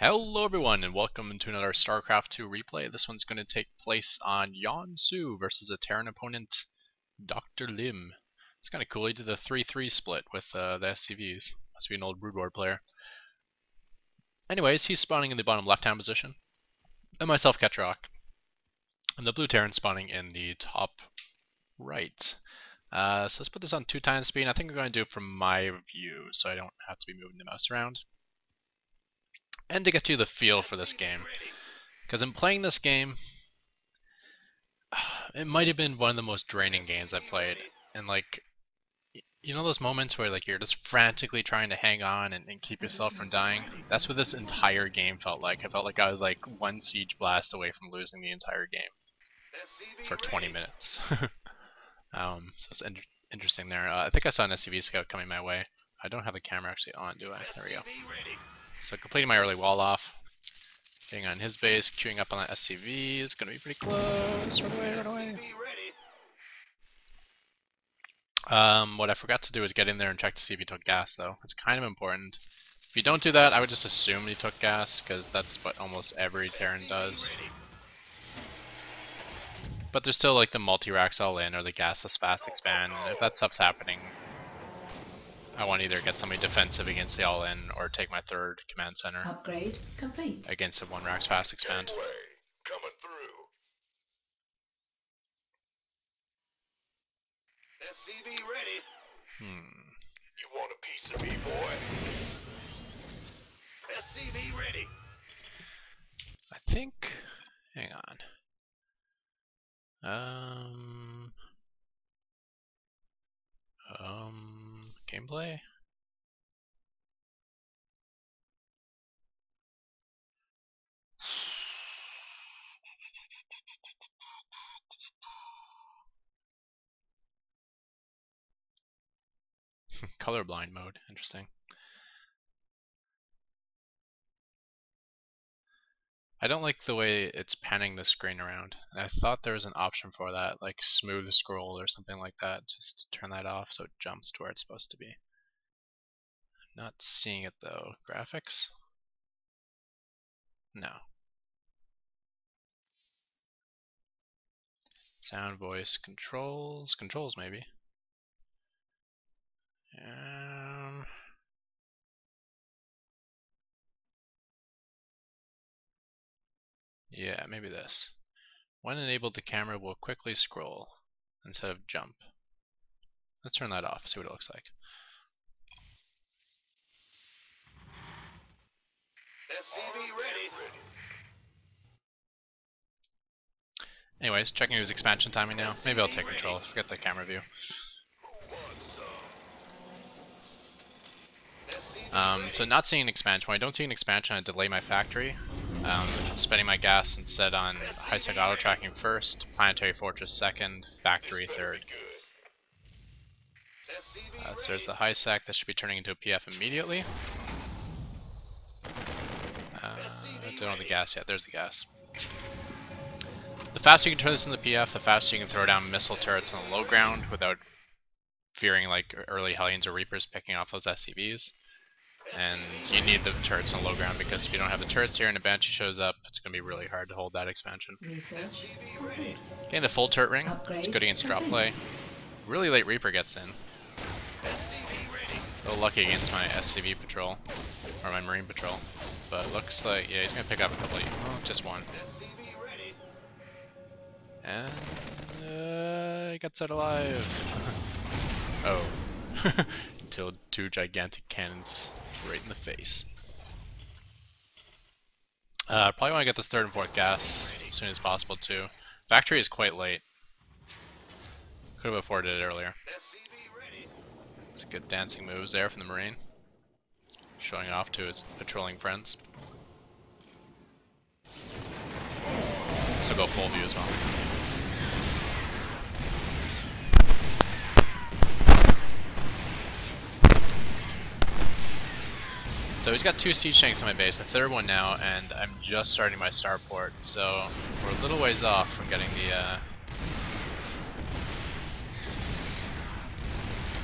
Hello everyone and welcome to another Starcraft 2 replay. This one's going to take place on Yonsu versus a Terran opponent, Dr. Lim. It's kind of cool, he did the 3-3 split with the SCVs. Must be an old Broodlord player. Anyways, he's spawning in the bottom left-hand position, and myself, Ketroc. And the blue Terran spawning in the top right. So let's put this on 2x speed. I think I'm going to do it from my view, so I don't have to be moving the mouse around. And to get you the feel for this game, because in playing this game, it might have been one of the most draining games I've played. And like, you know those moments where like you're just frantically trying to hang on and keep yourself from dying? That's what this entire game felt like. I felt like I was like one siege blast away from losing the entire game for 20 minutes. So it's interesting there. I think I saw an SCV scout coming my way. I don't have the camera actually on, do I? There we go. So completing my early wall off, getting on his base, queuing up on that SCV. It's gonna be pretty close. Run away, run away. What I forgot to do is get in there and check to see if he took gas, though. It's kind of important. If you don't do that, I would just assume he took gas, because that's what almost every Terran does. But there's still like the multi-racks all in or the gasless fast expand. If that stuff's happening, I want to either get somebody defensive against the all-in or take my third command center. Upgrade complete. Against the one racks fast expand. Coming through. SCV ready. You want a piece of me, boy? SCV ready. I think. Hang on. Gameplay? Colorblind mode, interesting. I don't like the way it's panning the screen around. I thought there was an option for that, like smooth scroll or something like that. Just turn that off so it jumps to where it's supposed to be. Not seeing it though. Graphics? No. Sound, voice, controls. Controls maybe. Yeah, maybe this. When enabled, the camera will quickly scroll instead of jump. Let's turn that off, see what it looks like. SCV ready. Anyways, checking his expansion timing now. Maybe I'll take control, forget the camera view. So not seeing an expansion. When I don't see an expansion, I delay my factory. Spending my gas instead on high-sec auto-tracking first, planetary fortress second, factory third. So there's the high-sec that should be turning into a PF immediately. I don't know the gas yet, there's the gas. The faster you can turn this into PF, the faster you can throw down missile turrets on the low ground without fearing like early Hellions or Reapers picking off those SCVs. And you need the turrets on low ground because if you don't have the turrets here and a Banshee shows up, it's going to be really hard to hold that expansion. Research complete. Getting the full turret ring, Upgrade it's good against drop complete. play. Really late Reaper gets in. A little lucky against my SCV patrol, or my Marine patrol. But looks like, yeah, he's going to pick up a couple of, oh, just one. And he gets out alive. Oh. Until two gigantic cannons right in the face. Probably want to get this third and fourth gas as soon as possible too. Factory is quite late. Could have afforded it earlier. It's good dancing moves there from the Marine. Showing off to his patrolling friends. This will go full view as well. So he's got two siege tanks on my base, a third one now, and I'm just starting my starport, so we're a little ways off from getting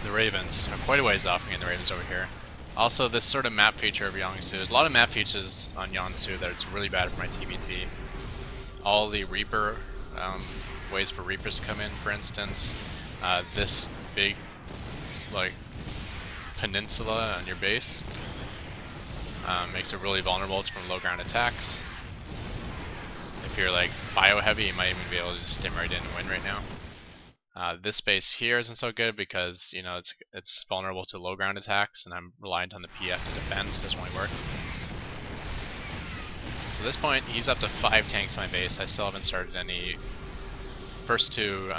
the Ravens. We're quite a ways off from getting the Ravens over here. Also, this sort of map feature of Yangsu, there's a lot of map features on Yangsu that it's really bad for my TvT. All the Reaper, ways for Reapers to come in, for instance. This big, like, peninsula on your base makes it really vulnerable from low ground attacks. If you're like bio heavy, you might even be able to just stim right in and win right now. This base here isn't so good because, you know, it's vulnerable to low ground attacks, and I'm reliant on the PF to defend, so it doesn't really work. So at this point, he's up to 5 tanks in my base. I still haven't started any. First 2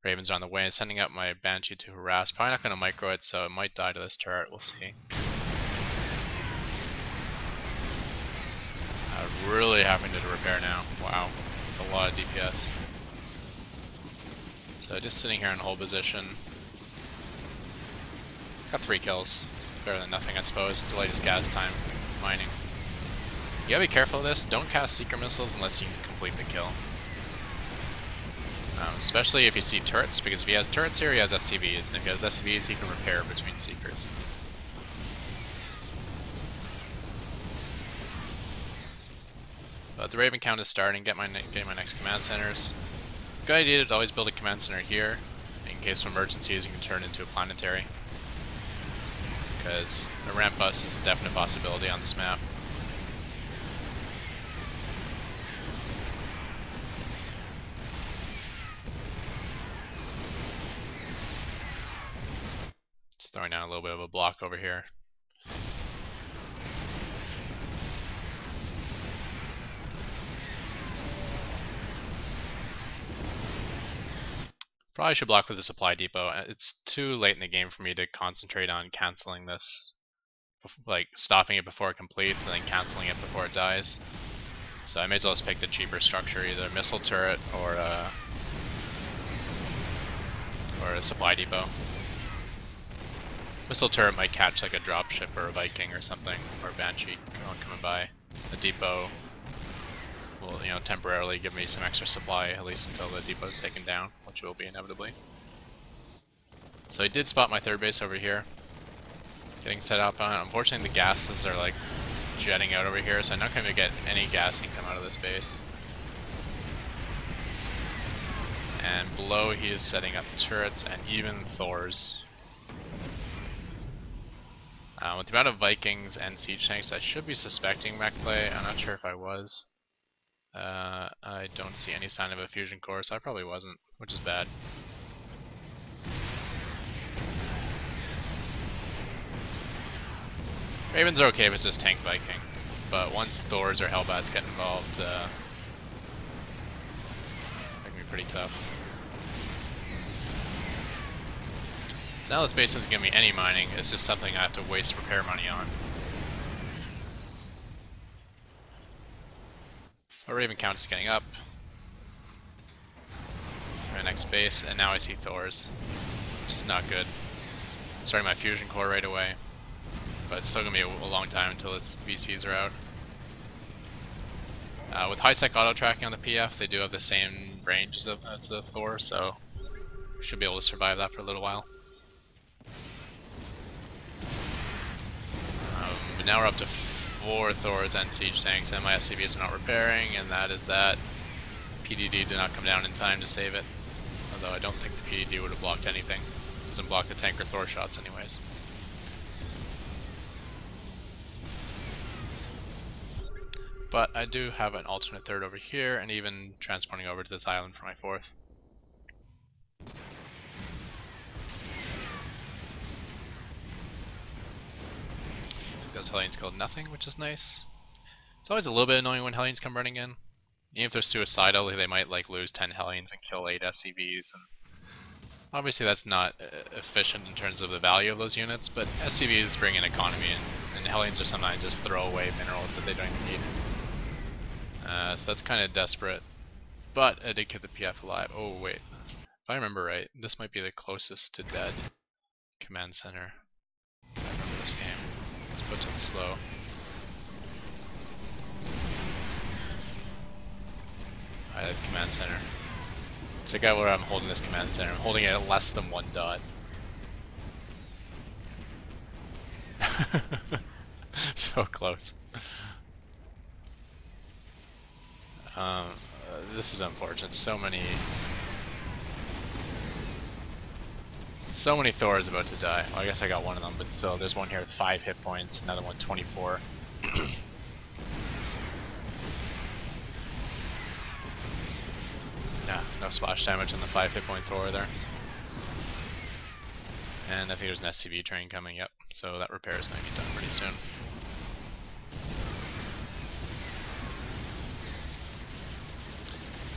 Ravens are on the way, and sending up my Banshee to harass. Probably not going to micro it, so it might die to this turret. We'll see. Really having to repair now. Wow, it's a lot of DPS. So just sitting here in hold position. Got 3 kills. Better than nothing, I suppose. Delayed his gas time mining. You gotta be careful of this. Don't cast Seeker Missiles unless you can complete the kill. Especially if you see turrets, because if he has turrets here, he has SCVs, and if he has SCVs, he can repair between Seekers. But the Raven count is starting. Getting my next command centers. Good idea to always build a command center here. In case of emergencies, you can turn it into a planetary. Because a ramp bus is a definite possibility on this map. Just throwing down a little bit of a block over here. Probably should block with the supply depot. It's too late in the game for me to concentrate on canceling this, like stopping it before it completes and then canceling it before it dies. So I may as well just pick the cheaper structure, either a missile turret or a supply depot. Missile turret might catch like a dropship or a Viking or something, or a Banshee coming by. The depot will, you know, temporarily give me some extra supply, at least until the depot is taken down, which will be inevitably. So I did spot my 3rd base over here, getting set up on it. Unfortunately, the gases are like jetting out over here, so I'm not going to get any gas income out of this base. And below, he is setting up turrets and even Thors. With the amount of Vikings and siege tanks, I should be suspecting mech play. I'm not sure if I was. I don't see any sign of a fusion core, so I probably wasn't, which is bad. Ravens are okay if it's just tank Viking, but once Thors or Hellbats get involved, that can be pretty tough. So now this base isn't giving me any mining, it's just something I have to waste repair money on. Our Raven count is getting up. My next base, and now I see Thors, which is not good. Starting my fusion core right away, but it's still gonna be a long time until its VCs are out. With high-sec auto tracking on the PF, they do have the same range as the Thor, so should be able to survive that for a little while. But now we're up to 4 Thors and siege tanks, and my SCVs are not repairing, and that is that. PDD did not come down in time to save it, although I don't think the PDD would have blocked anything. It doesn't block the tank or Thor shots anyways. But I do have an alternate 3rd over here, and even transporting over to this island for my 4th. Those Hellions killed nothing, which is nice. It's always a little bit annoying when Hellions come running in. Even if they're suicidal, they might like lose 10 Hellions and kill 8 SCVs. And obviously that's not efficient in terms of the value of those units, but SCVs bring in economy, and Hellions are sometimes just throwaway minerals that they don't even need. So that's kind of desperate. But I did get the PF alive. Oh wait, if I remember right, this might be the closest to dead command center. I remember this game. Let's put it slow. Alright, command center. Check out where I'm holding this command center. I'm holding it at less than 1 dot. So close. This is unfortunate. So many Thors about to die. Well, I guess I got one of them, but still, there's one here with 5 hit points, another one 24. Nah, no splash damage on the 5 hit point Thor there. And I think there's an SCV train coming, yep. So that repair is going to be done pretty soon.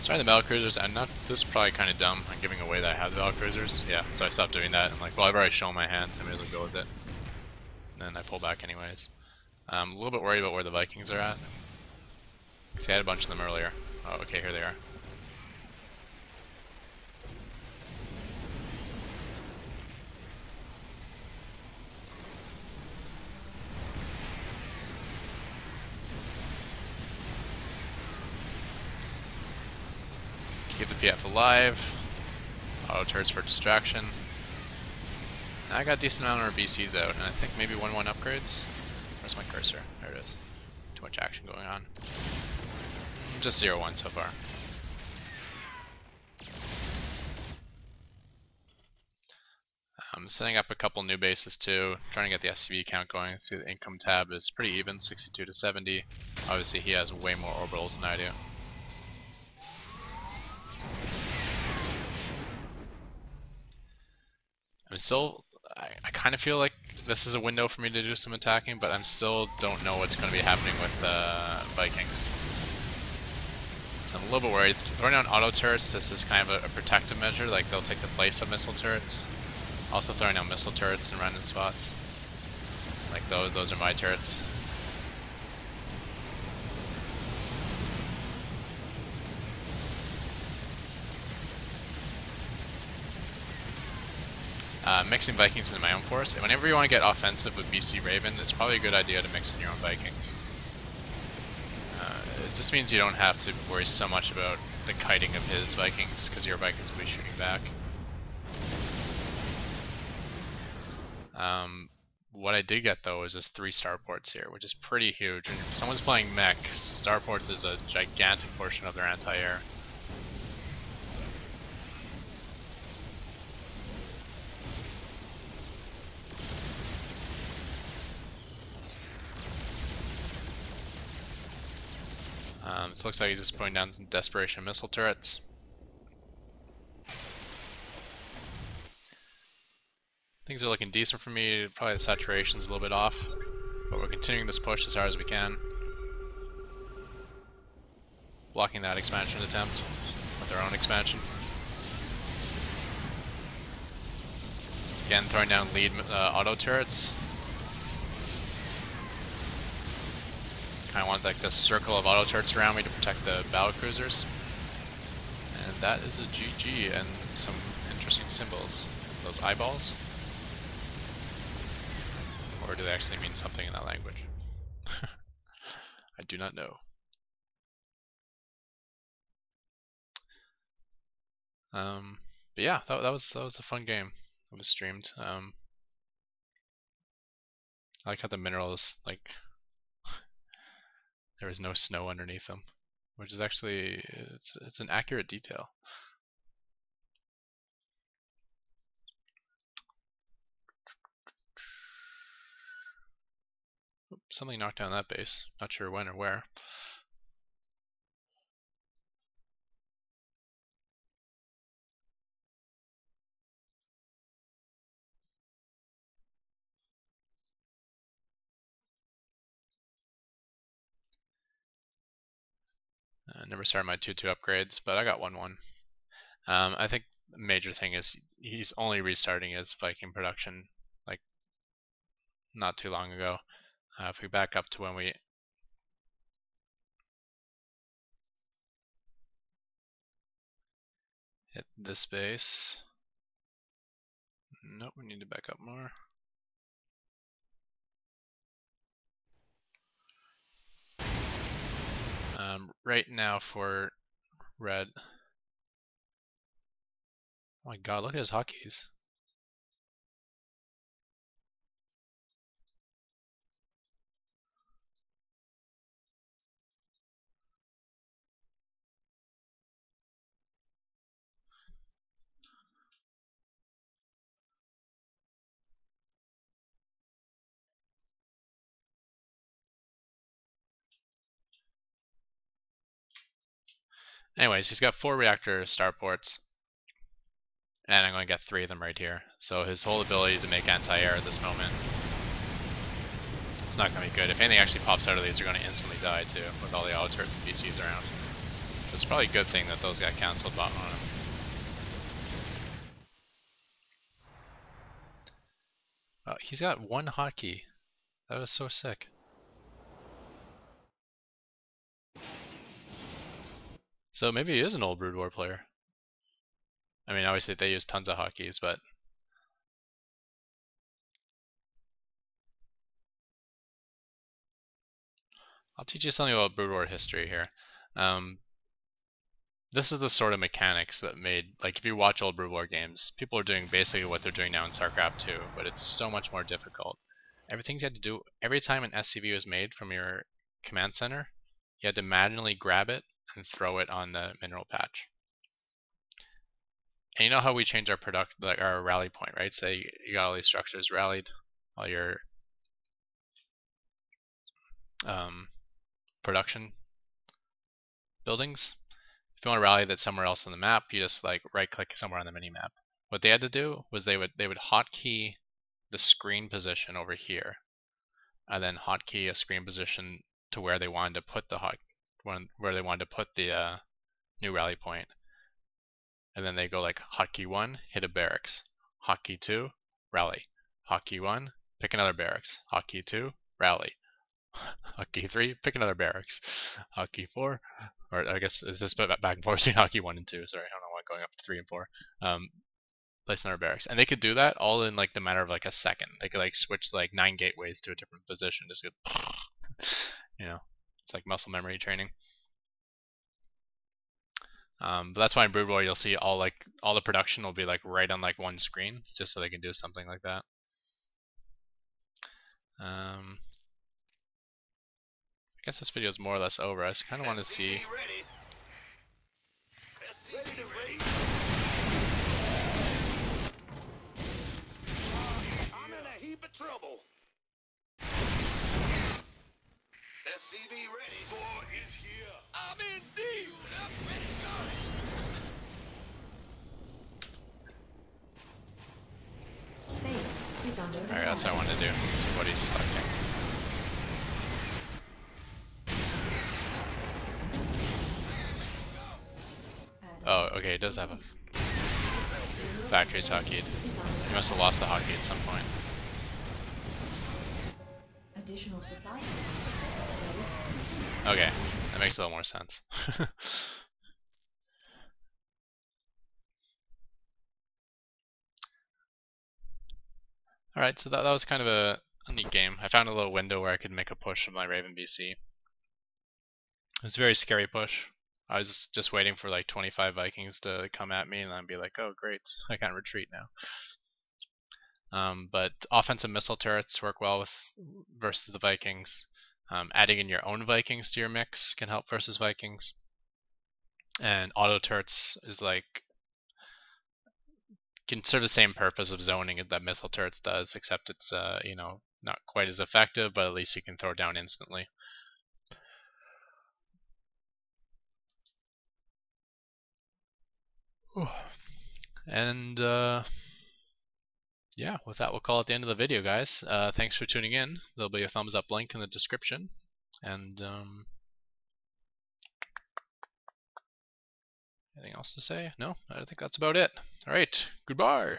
Sorry, the Battlecruisers, and not, this is probably kind of dumb. I'm giving away that I have the Battlecruisers. Yeah, so I stopped doing that. I'm like, well, I've already shown my hands, I may as well go with it. And then I pull back anyways. I'm a little bit worried about where the Vikings are at. See, I had a bunch of them earlier. Oh, okay, here they are. Keep the PF alive. Auto turrets for distraction. I got a decent amount of our BCs out, and I think maybe 1-1 upgrades. Where's my cursor? There it is. Too much action going on. Just 0-1 so far. I'm setting up a couple new bases too, trying to get the SCV count going. See, the income tab is pretty even, 62 to 70. Obviously he has way more orbitals than I do. I kind of feel like this is a window for me to do some attacking, but I'm still don't know what's going to be happening with Vikings. So I'm a little bit worried. Throwing down auto turrets, this is kind of a protective measure, like they'll take the place of missile turrets. Also throwing down missile turrets in random spots. Like those are my turrets. Mixing Vikings into my own force. And whenever you want to get offensive with BC Raven, it's probably a good idea to mix in your own Vikings. It just means you don't have to worry so much about the kiting of his Vikings, because your Vikings will be shooting back. What I did get though is just 3 starports here, which is pretty huge. And if someone's playing Mech, starports is a gigantic portion of their anti-air. This looks like he's just putting down some desperation missile turrets. Things are looking decent for me. Probably the saturation's a little bit off, but we're continuing this push as hard as we can. Blocking that expansion attempt with our own expansion. Again, throwing down lead auto turrets. Kind of want like this circle of auto turrets around me to protect the battlecruisers. And that is a GG and some interesting symbols. Those eyeballs? Or do they actually mean something in that language? I do not know. But yeah, that was a fun game. It was streamed. I like how the minerals, like, there was no snow underneath them, which is actually it's an accurate detail. Oops, something knocked down that base. Not sure when or where. I never started my 2-2 upgrades, but I got 1-1. I think the major thing is he's only restarting his Viking production like not too long ago. If we back up to when we hit this base. Nope, we need to back up more. Right now for red. Oh my god, look at his hotkeys. Anyways, he's got 4 reactor starports, and I'm going to get 3 of them right here. So his whole ability to make anti-air at this moment, it's not going to be good. If anything actually pops out of these, they're going to instantly die too, with all the auto turrets and BCs around. So it's probably a good thing that those got cancelled on him. Oh, he's got 1 hotkey. That was so sick. So maybe he is an old Brood War player. I mean, obviously they use tons of hotkeys, but I'll teach you something about Brood War history here. This is the sort of mechanics that made, like if you watch old Brood War games, people are doing basically what they're doing now in Starcraft 2, but it's so much more difficult. Everything you had to do, every time an SCV was made from your command center, you had to manually grab it and throw it on the mineral patch. And you know how we change our our rally point, right? Say you got all these structures rallied, all your production buildings. If you want to rally that somewhere else on the map, you just like right click somewhere on the mini map. What they had to do was they would hotkey the screen position over here, and then hotkey a screen position to where they wanted to put the new rally point. And then they go like hotkey 1, hit a barracks, hotkey 2, rally, hotkey 1, pick another barracks, hotkey 2, rally, hotkey 3, pick another barracks, hotkey 4, or I guess is this back and forth between hotkey 1 and 2, sorry, I don't know why going up to 3 and 4. Place another barracks. And they could do that all in like the matter of like a second. They could like switch like 9 gateways to a different position, just go, you know, it's like muscle memory training. But that's why in Brood War you'll see all the production will be like right on like one screen, just so they can do something like that. I guess this video is more or less over. I just kind of want to see. I'm in a heap of trouble. SCV ready. War is here. I'm in deep. I'm ready to go. Base is under attack. Alright, that's what I wanted to do. See what he's selecting. Oh, okay, it does have a factory's hotkeyed. He must have lost the hotkey at some point. Additional supply. Okay, that makes a little more sense. Alright, so that was kind of a neat game. I found a little window where I could make a push of my Raven BC. It was a very scary push. I was just waiting for like 25 Vikings to come at me and then be like, oh great, I can't retreat now. But offensive missile turrets work well versus the Vikings. Adding in your own Vikings to your mix can help versus Vikings. And auto turrets is like can serve the same purpose of zoning that missile turrets does, except it's you know, not quite as effective, but at least you can throw down instantly. And yeah, with that we'll call it the end of the video, guys. Thanks for tuning in. There'll be a thumbs up link in the description. And anything else to say? No, I think that's about it. All right, goodbye.